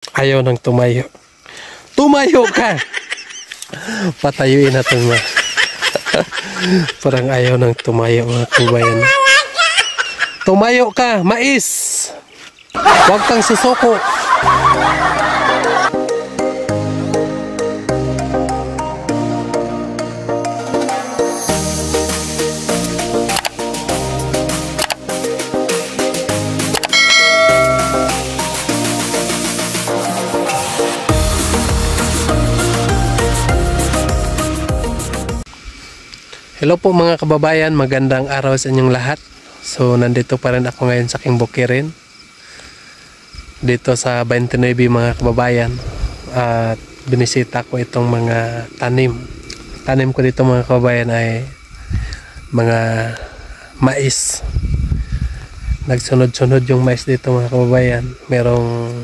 Ayaw nang tumayo. Tumayo ka! Patayuin natin mga. Parang ayaw nang tumayo mga kabayan. Tumayo ka, mais! Huwag kang susuko. Hello po mga kababayan, magandang araw sa inyong lahat. So nandito pa rin ako ngayon sa aking bukirin dito sa 29 mga kababayan. At binisita ko itong mga tanim ko dito mga kababayan ay mga mais. Nagsunod-sunod yung mais dito mga kababayan. Merong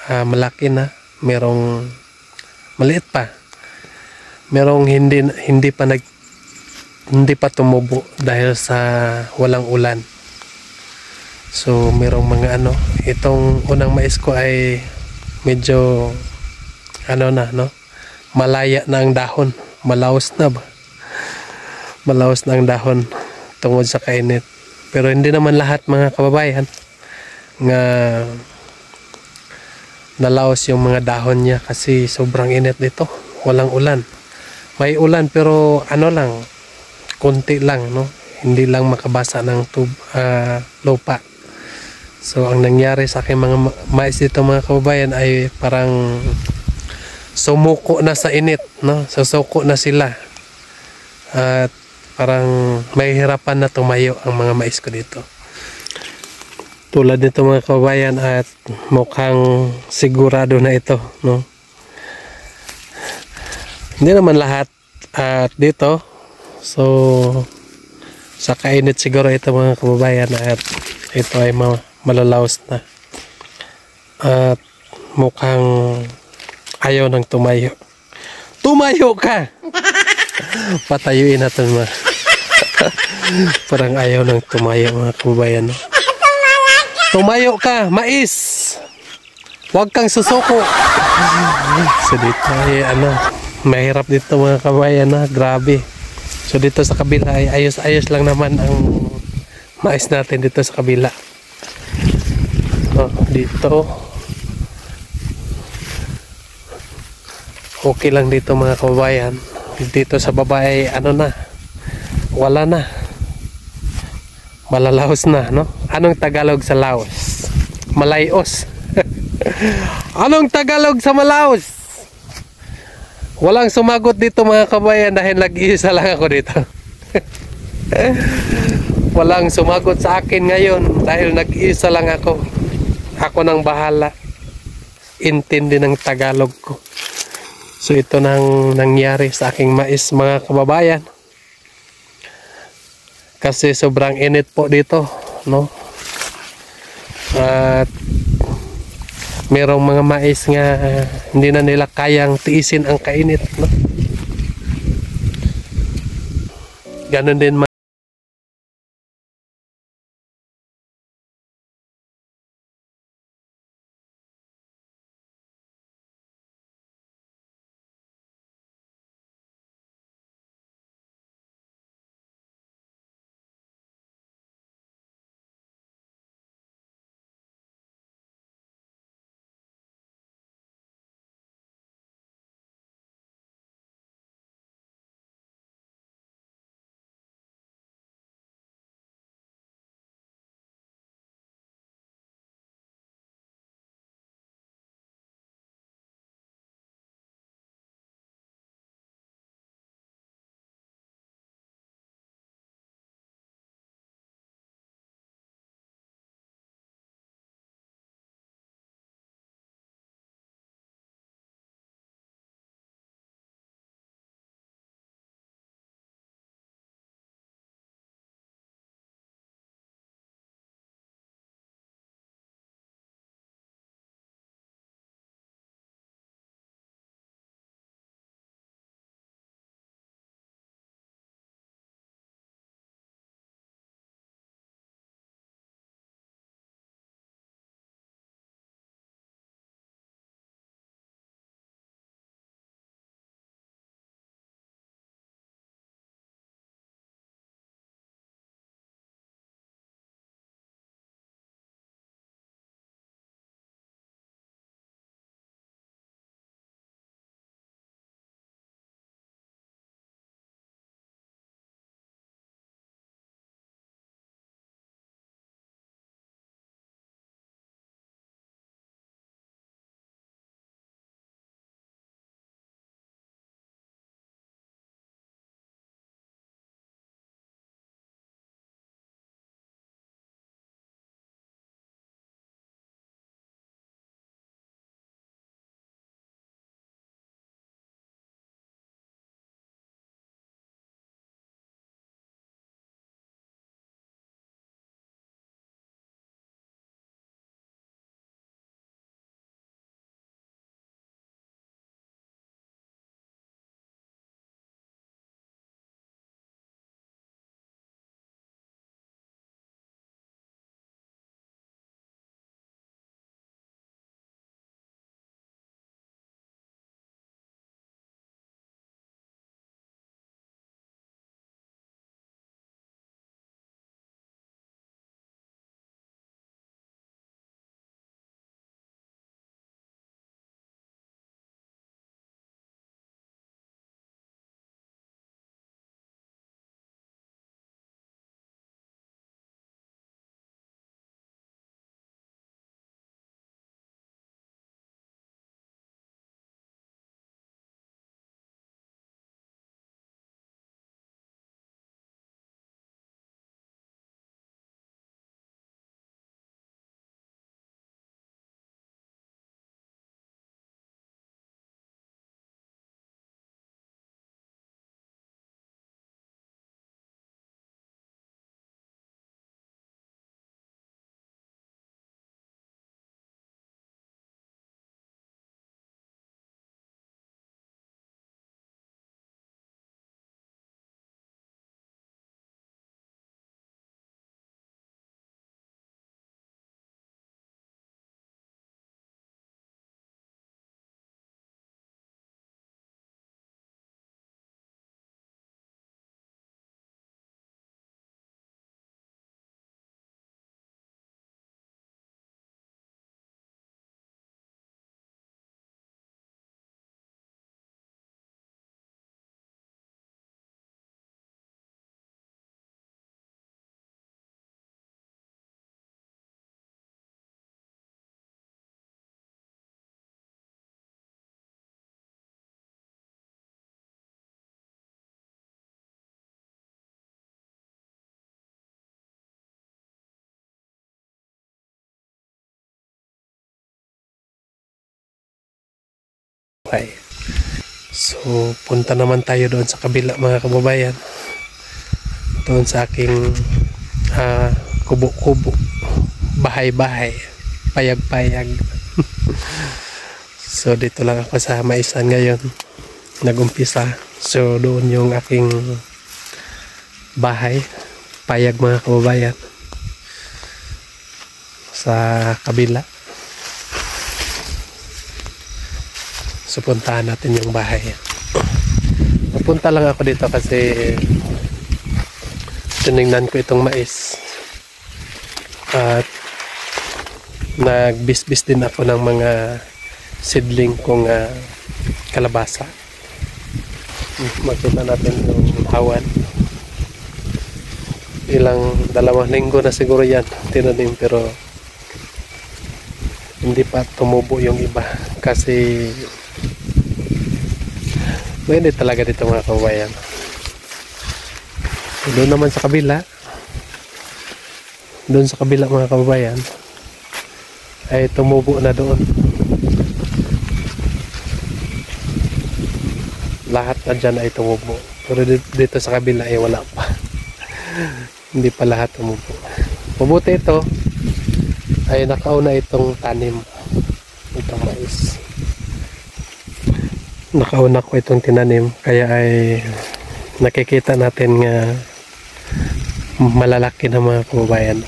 malaki na, merong maliit pa, merong hindi pa tumubo dahil sa walang ulan. So merong mga itong unang mais ko ay medyo malaya na ang dahon, malaos na ang dahon tungod sa kainit. Pero hindi naman lahat mga kababayan nga nalaos yung mga dahon niya kasi sobrang init dito, walang ulan. May ulan pero konti lang, hindi lang makabasa ng lupa. So ang nangyari sa aking mga mais dito mga kababayan ay parang sumuko na sa init, susuko na sila at parang mahihirapan na tumayo ang mga mais ko dito. Tulad nito mga kababayan, at mukhang sigurado na ito, Hindi naman lahat at dito. So sa kainit siguro ito mga kababayan, at ito ay malalaos na at mukhang ayaw nang tumayo. Tumayo ka! Patayuin natin mga. Parang ayaw nang tumayo mga kababayan. Tumayo ka, mais! Huwag kang susuko. So dito ay mahirap dito mga kababayan, grabe. So dito sa kabila ay ayos-ayos lang naman ang mais natin dito sa kabila. Dito okay lang dito mga kababayan. Dito sa baba ay wala na. Malalaos na, Anong Tagalog sa Laos? Malayos. Anong Tagalog sa Malaos? Walang sumagot dito mga kabayan dahil nag-iisa lang ako dito. Walang sumagot sa akin ngayon dahil nag-iisa lang ako. Ako nang bahala. Intindi ng Tagalog ko. So ito nang nangyari sa aking mais mga kababayan. Kasi sobrang init po dito, At merong mga mais nga hindi na nila kayang tiisin ang kainit, Ganon din buhay. So punta naman tayo doon sa kabila mga kababayan, doon sa aking kubo-kubo, bahay-bahay, payag-payag. So dito lang ako sa Maisan ngayon nagumpisa. So doon yung aking bahay, payag mga kababayan, sa kabila. So puntahan natin yung bahay. Napunta lang ako dito kasi tinignan ko itong mais at nagbisbis din ako ng mga seedling kong kalabasa. Makita natin yung hawan. Ilang 2 linggo na siguro yan tinanim, pero hindi pa tumubo yung iba kasi mainit talaga dito mga kababayan. Doon naman sa kabila, doon sa kabila mga kababayan ay tumubo na doon. Lahat na dyan ay tumubo, pero dito sa kabila ay wala pa. Hindi pa lahat tumubo. Mabuti ito ay nakauna itong tanim, itong mais. Nakauna ko itong tinanim, kaya ay nakikita natin nga malalaki na mga kababayan.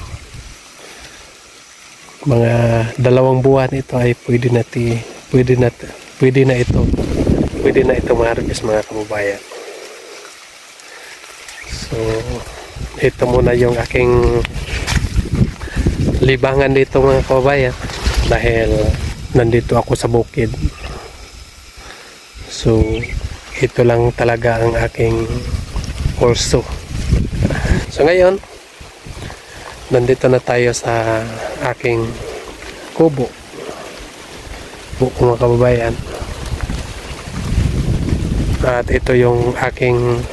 Mga 2 buwan ito ay pwede na ito ma-harvest mga kababayan. So ito muna yung aking libangan dito mga kababayan, dahil nandito ako sa bukid. So ito lang talaga ang aking kurso. So ngayon nandito na tayo sa aking kubo mga kababayan, at ito yung aking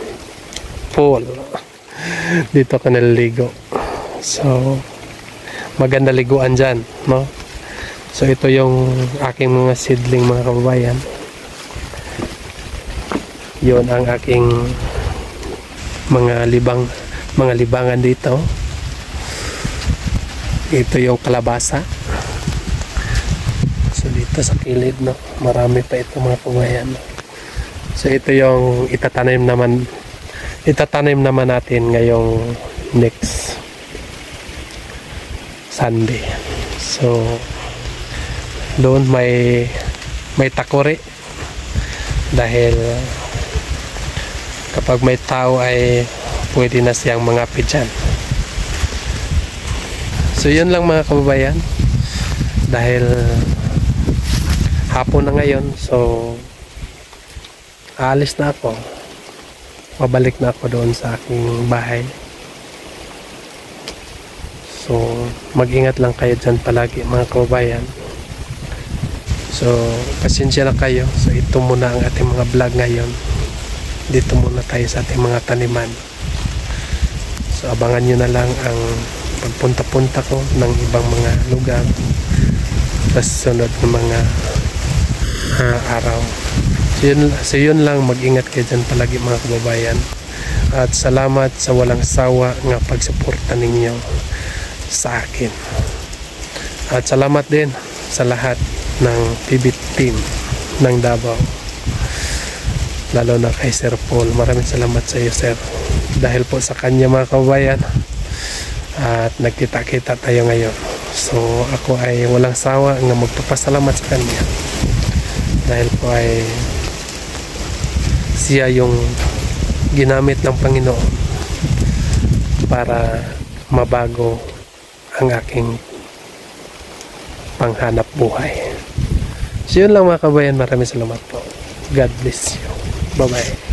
pool. Dito ka naliligo. So maganda liguan dyan, no? So ito yung aking mga seedling mga kababayan. Yun ang aking mga libangan dito. Ito yung kalabasa. So dito sa kilid, no, marami pa ito mga kababayan. So ito yung itatanim naman natin ngayong next Sunday. So doon may takore, dahil kapag may tao ay pwede na siyang mga pidyan. So yun lang mga kababayan, dahil hapon na ngayon, so aalis na ako, pabalik na ako doon sa aking bahay. So mag-ingat lang kayo dyan palagi mga kababayan. So pasensya na kayo. So ito muna ang ating mga vlog ngayon. Dito muna tayo sa ating mga taniman. So abangan nyo na lang ang pagpunta-punta ko ng ibang mga lugar sa sunod ng mga araw. So yun lang, mag-ingat kayo dyan palagi mga kababayan. At salamat sa walang sawa nga pagsuporta ninyo sa akin. At salamat din sa lahat ng PB team ng Davao, lalo na kay Sir Paul. Maraming salamat sa iyo, Sir, dahil po sa kanya mga kababayan at nagkita-kita tayo ngayon. So ako ay walang sawa nga magpapasalamat sa kanya, dahil po ay siya yung ginamit ng Panginoon para mabago ang aking panghanap buhay. So yun lang mga kabayan, maraming salamat po. God bless you. Bye bye.